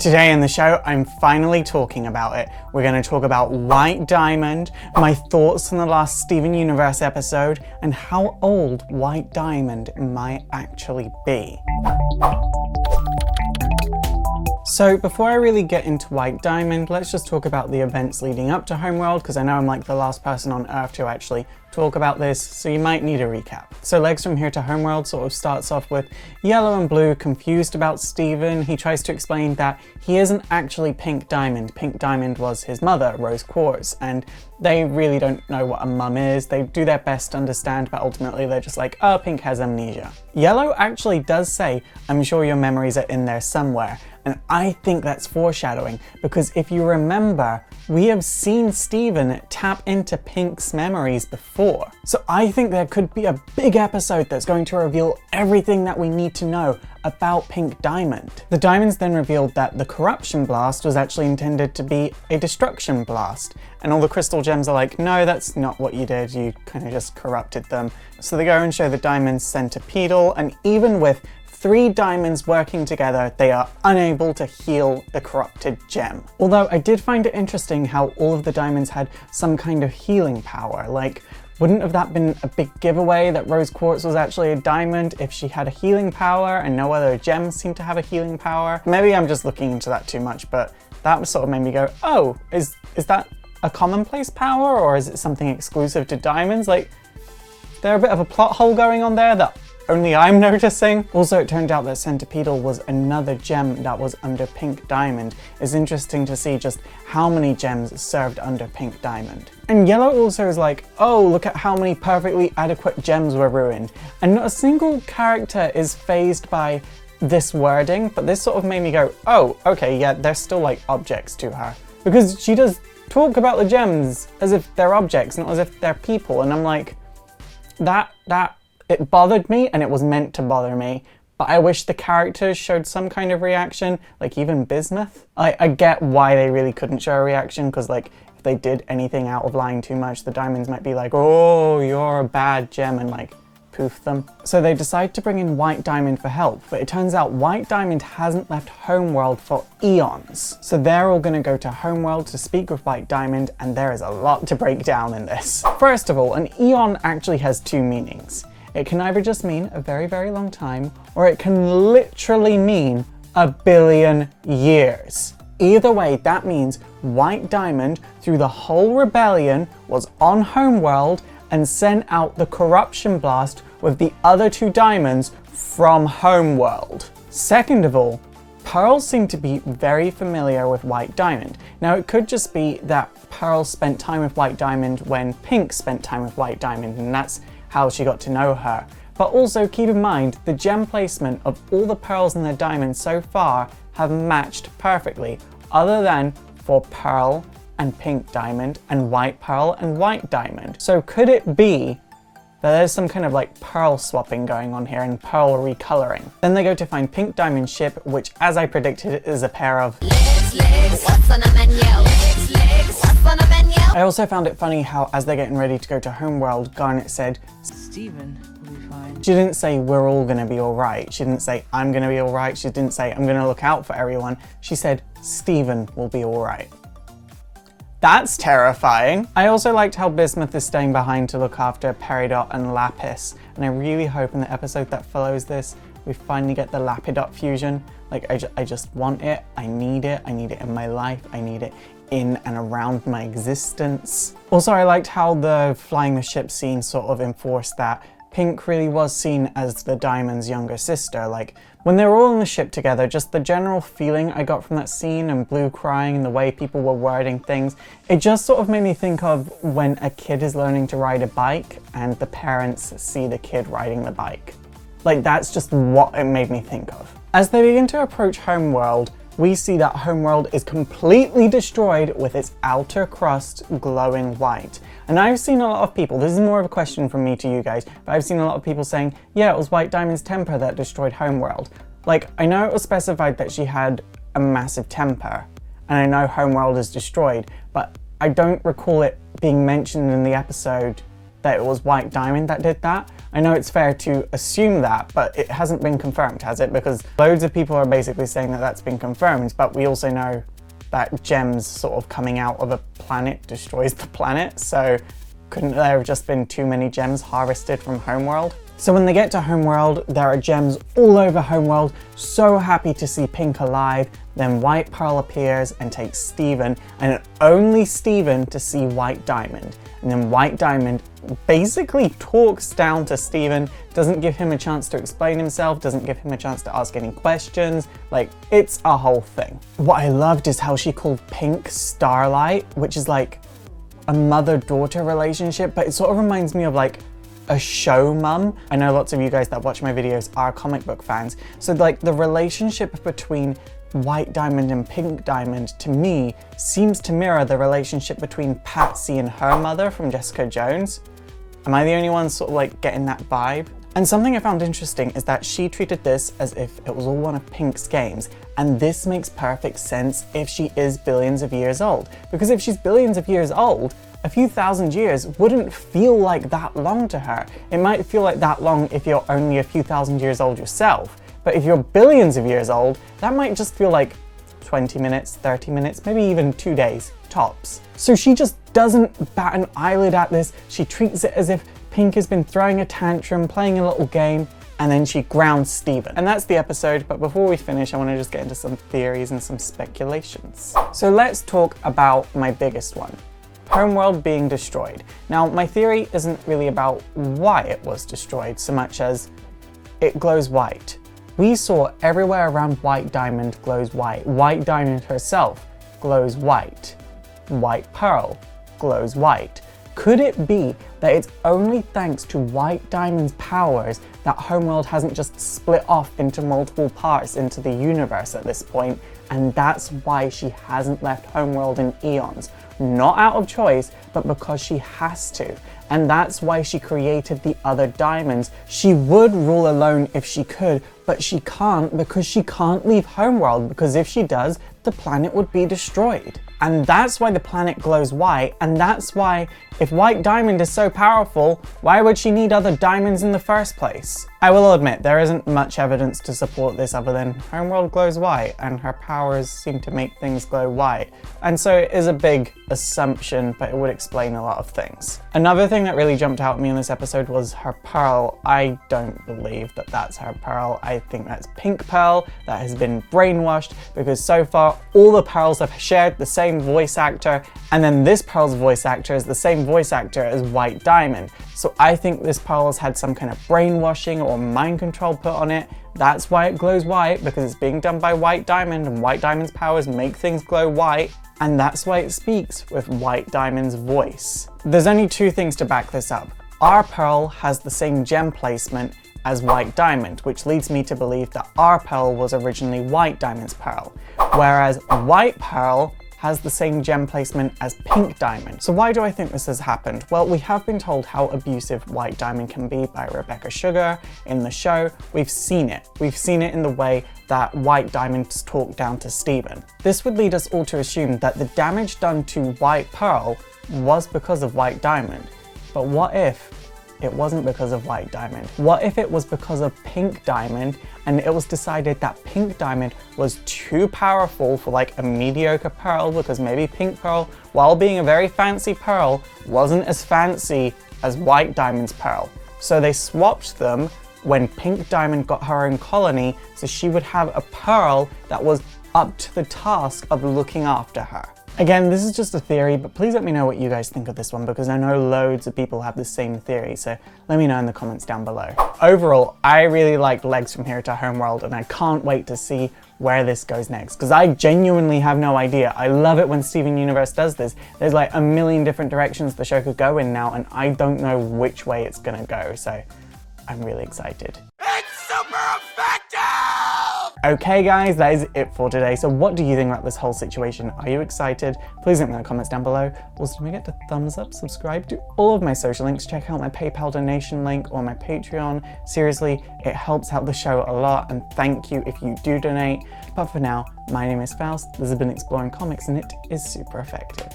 Today in the show, I'm finally talking about it. We're going to talk about White Diamond, my thoughts on the last Steven Universe episode, and how old White Diamond might actually be. So before I really get into White Diamond, let's just talk about the events leading up to Homeworld, because I know I'm like the last person on Earth to actually talk about this, so you might need a recap. So Legs from Here to Homeworld sort of starts off with Yellow and Blue confused about Steven. He tries to explain that he isn't actually Pink Diamond. Pink Diamond was his mother, Rose Quartz, and they really don't know what a mum is. They do their best to understand, but ultimately they're just like, oh, Pink has amnesia. Yellow actually does say, I'm sure your memories are in there somewhere. And I think that's foreshadowing, because if you remember, we have seen Steven tap into Pink's memories before. So I think there could be a big episode that's going to reveal everything that we need to know about Pink Diamond. The Diamonds then revealed that the corruption blast was actually intended to be a destruction blast. And all the crystal gems are like, no, that's not what you did. You kind of just corrupted them. So they go and show the Diamonds centipedal, and even with 3 diamonds working together, they are unable to heal the corrupted gem. Although I did find it interesting how all of the diamonds had some kind of healing power. Like, wouldn't have that been a big giveaway that Rose Quartz was actually a diamond if she had a healing power and no other gems seem to have a healing power? Maybe I'm just looking into that too much, but that sort of made me go, oh, is that a commonplace power, or is it something exclusive to diamonds? Like, there's a bit of a plot hole going on there that only I'm noticing. Also, it turned out that Centipedal was another gem that was under Pink Diamond. It's interesting to see just how many gems served under Pink Diamond. And Yellow also is like, oh, look at how many perfectly adequate gems were ruined. And not a single character is fazed by this wording, but this sort of made me go, oh, okay, yeah, they're still like objects to her. Because she does talk about the gems as if they're objects, not as if they're people. And I'm like, it bothered me, and it was meant to bother me, but I wish the characters showed some kind of reaction, like even Bismuth. I get why they really couldn't show a reaction, because like if they did anything out of lying too much, the diamonds might be like, oh, you're a bad gem, and like poof them. So they decide to bring in White Diamond for help, but it turns out White Diamond hasn't left Homeworld for eons. So they're all gonna go to Homeworld to speak with White Diamond, and there is a lot to break down in this. First of all, an eon actually has 2 meanings. It can either just mean a very, very long time, or it can literally mean 1 billion years. Either way, that means White Diamond, through the whole rebellion, was on Homeworld and sent out the corruption blast with the other 2 diamonds from Homeworld. Second of all, Pearl seemed to be very familiar with White Diamond. Now, it could just be that Pearl spent time with White Diamond when Pink spent time with White Diamond, and that's how she got to know her. But also keep in mind, the gem placement of all the pearls and the diamonds so far have matched perfectly, other than for Pearl and Pink Diamond and White Pearl and White Diamond. So could it be that there's some kind of like pearl swapping going on here and pearl recoloring? Then they go to find Pink Diamond's ship, which, as I predicted, is a pair of legs. What's on the menu? Legs. What's on the menu? I also found it funny how, as they're getting ready to go to Homeworld, Garnet said, Steven will be fine. She didn't say, we're all gonna be alright. She didn't say, I'm gonna be alright. She didn't say, I'm gonna look out for everyone. She said, Steven will be alright. That's terrifying. I also liked how Bismuth is staying behind to look after Peridot and Lapis, and I really hope in the episode that follows this, we finally get the Lapidot fusion. Like, I just want it, I need it in my life, I need it in and around my existence. Also, I liked how the flying the ship scene sort of enforced that Pink really was seen as the Diamond's younger sister. Like, when they were all in the ship together, just the general feeling I got from that scene, and Blue crying and the way people were wording things, it just sort of made me think of when a kid is learning to ride a bike and the parents see the kid riding the bike. Like, that's just what it made me think of. As they begin to approach Homeworld, we see that Homeworld is completely destroyed with its outer crust glowing white. And I've seen a lot of people, this is more of a question from me to you guys, but I've seen a lot of people saying, yeah, it was White Diamond's temper that destroyed Homeworld. Like, I know it was specified that she had a massive temper, and I know Homeworld is destroyed, but I don't recall it being mentioned in the episode that it was White Diamond that did that. I know it's fair to assume that, but it hasn't been confirmed, has it? Because loads of people are basically saying that that's been confirmed, but we also know that gems sort of coming out of a planet destroys the planet, so couldn't there have just been too many gems harvested from Homeworld? So when they get to Homeworld, there are gems all over Homeworld, so happy to see Pink alive. Then White Pearl appears and takes Steven, and only Steven to see White Diamond. And then White Diamond basically talks down to Steven, doesn't give him a chance to explain himself, doesn't give him a chance to ask any questions. Like, it's a whole thing. What I loved is how she called Pink Starlight, which is like a mother-daughter relationship, but it sort of reminds me of like a show mum. I know lots of you guys that watch my videos are comic book fans, so like the relationship between White Diamond and Pink Diamond to me seems to mirror the relationship between Patsy and her mother from Jessica Jones. Am I the only one sort of like getting that vibe? And something I found interesting is that she treated this as if it was all one of Pink's games, and this makes perfect sense if she is billions of years old, because if she's billions of years old, a few thousand years wouldn't feel like that long to her. It might feel like that long if you're only a few thousand years old yourself, but if you're billions of years old, that might just feel like 20 minutes, 30 minutes, maybe even 2 days, tops. So she just doesn't bat an eyelid at this. She treats it as if Pink has been throwing a tantrum, playing a little game, and then she grounds Steven. And that's the episode, but before we finish, I want to just get into some theories and some speculations. So let's talk about my biggest one. Homeworld being destroyed. Now, my theory isn't really about why it was destroyed so much as it glows white. We saw everywhere around White Diamond glows white. White Diamond herself glows white. White Pearl glows white. Could it be that it's only thanks to White Diamond's powers that Homeworld hasn't just split off into multiple parts into the universe at this point, and that's why she hasn't left Homeworld in eons? Not out of choice, but because she has to. And that's why she created the other diamonds. She would rule alone if she could, but she can't because she can't leave Homeworld, because if she does, the planet would be destroyed. And that's why the planet glows white, and that's why, if White Diamond is so powerful, why would she need other diamonds in the first place? I will admit, there isn't much evidence to support this other than Homeworld glows white, and her powers seem to make things glow white. And so it is a big assumption, but it would explain a lot of things. Another thing that really jumped out at me in this episode was her pearl. I don't believe that that's her pearl. I think that's Pink Pearl that has been brainwashed, because so far all the pearls have shared the same voice actor, and then this pearl's voice actor is the same voice actor as White Diamond. So I think this pearl has had some kind of brainwashing or mind control put on it. That's why it glows white, because it's being done by White Diamond, and White Diamond's powers make things glow white, and that's why it speaks with White Diamond's voice. There's only two things to back this up. Our pearl has the same gem placement as White Diamond, which leads me to believe that our pearl was originally White Diamond's pearl, whereas White Pearl has the same gem placement as Pink Diamond. So why do I think this has happened? Well, we have been told how abusive White Diamond can be by Rebecca Sugar in the show. We've seen it. We've seen it in the way that White Diamond's talked down to Steven. This would lead us all to assume that the damage done to White Pearl was because of White Diamond. But what if it wasn't because of White Diamond? What if it was because of Pink Diamond, and it was decided that Pink Diamond was too powerful for like a mediocre pearl, because maybe Pink Pearl, while being a very fancy pearl, wasn't as fancy as White Diamond's pearl. So they swapped them when Pink Diamond got her own colony, so she would have a pearl that was up to the task of looking after her. Again, this is just a theory, but please let me know what you guys think of this one, because I know loads of people have the same theory, so let me know in the comments down below. Overall, I really liked Legs from Here to Homeworld, and I can't wait to see where this goes next, because I genuinely have no idea. I love it when Steven Universe does this. There's like a million different directions the show could go in now, and I don't know which way it's gonna go, so I'm really excited. It's super effective! Okay guys, that is it for today. So what do you think about this whole situation? Are you excited? Please let me know in the comments down below. Also, don't forget to thumbs up, subscribe to all of my social links, check out my PayPal donation link or my Patreon. Seriously, it helps out the show a lot, and thank you if you do donate. But for now, my name is Faust, this has been Exploring Comics, and it is super effective.